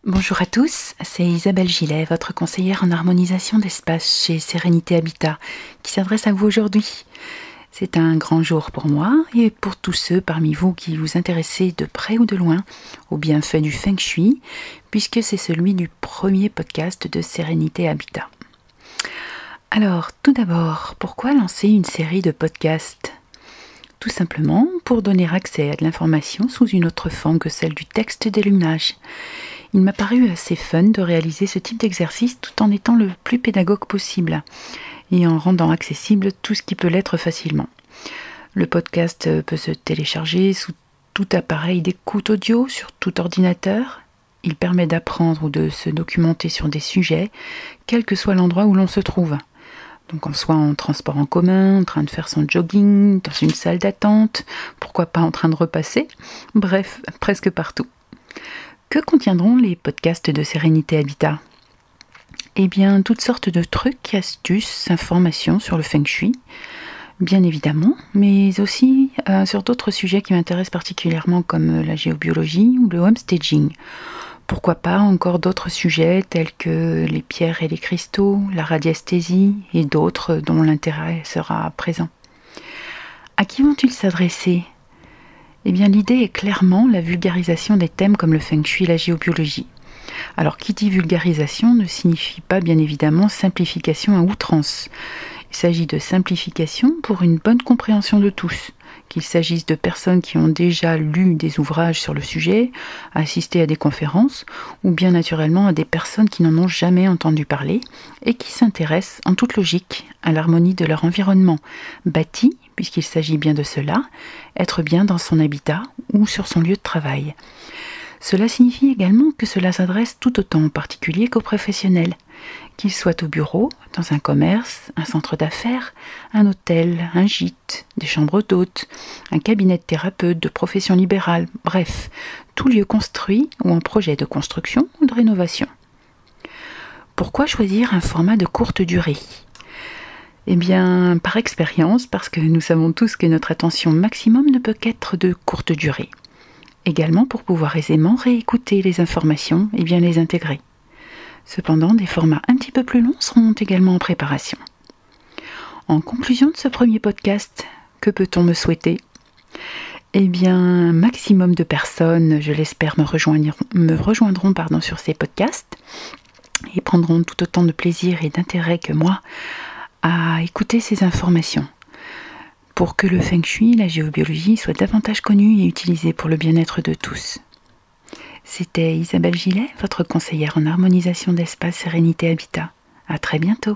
Bonjour à tous, c'est Isabelle Gillet, votre conseillère en harmonisation d'espace chez Sérénité Habitat, qui s'adresse à vous aujourd'hui. C'est un grand jour pour moi et pour tous ceux parmi vous qui vous intéressez de près ou de loin aux bienfaits du Feng Shui, puisque c'est celui du premier podcast de Sérénité Habitat. Alors, tout d'abord, pourquoi lancer une série de podcasts ? Tout simplement pour donner accès à de l'information sous une autre forme que celle du texte et des luminages. Il m'a paru assez fun de réaliser ce type d'exercice tout en étant le plus pédagogue possible et en rendant accessible tout ce qui peut l'être facilement. Le podcast peut se télécharger sous tout appareil d'écoute audio sur tout ordinateur. Il permet d'apprendre ou de se documenter sur des sujets, quel que soit l'endroit où l'on se trouve. Donc en soit en transport en commun, en train de faire son jogging, dans une salle d'attente, pourquoi pas en train de repasser, bref, presque partout. Que contiendront les podcasts de Sérénité Habitat ? Eh bien, toutes sortes de trucs, astuces, informations sur le Feng Shui, bien évidemment, mais aussi sur d'autres sujets qui m'intéressent particulièrement comme la géobiologie ou le homestaging. Pourquoi pas encore d'autres sujets tels que les pierres et les cristaux, la radiesthésie et d'autres dont l'intérêt sera présent. À qui vont-ils s'adresser ? Eh bien, l'idée est clairement la vulgarisation des thèmes comme le Feng Shui et la géobiologie. Alors, qui dit vulgarisation ne signifie pas bien évidemment simplification à outrance. Il s'agit de simplification pour une bonne compréhension de tous, qu'il s'agisse de personnes qui ont déjà lu des ouvrages sur le sujet, assisté à des conférences, ou bien naturellement à des personnes qui n'en ont jamais entendu parler et qui s'intéressent en toute logique à l'harmonie de leur environnement, bâti, puisqu'il s'agit bien de cela, être bien dans son habitat ou sur son lieu de travail. Cela signifie également que cela s'adresse tout autant aux particuliers qu'aux professionnels, qu'ils soient au bureau, dans un commerce, un centre d'affaires, un hôtel, un gîte, des chambres d'hôtes, un cabinet de thérapeute, de profession libérale, bref, tout lieu construit ou en projet de construction ou de rénovation. Pourquoi choisir un format de courte durée ? Eh bien, par expérience, parce que nous savons tous que notre attention maximum ne peut qu'être de courte durée. Également pour pouvoir aisément réécouter les informations et bien les intégrer. Cependant, des formats un petit peu plus longs seront également en préparation. En conclusion de ce premier podcast, que peut-on me souhaiter ? Eh bien, un maximum de personnes, je l'espère, me rejoindront sur ces podcasts et prendront tout autant de plaisir et d'intérêt que moi à écouter ces informations pour que le Feng Shui et la géobiologie soient davantage connus et utilisés pour le bien-être de tous. C'était Isabelle Gillet, votre conseillère en harmonisation d'espace Sérénité Habitat. À très bientôt.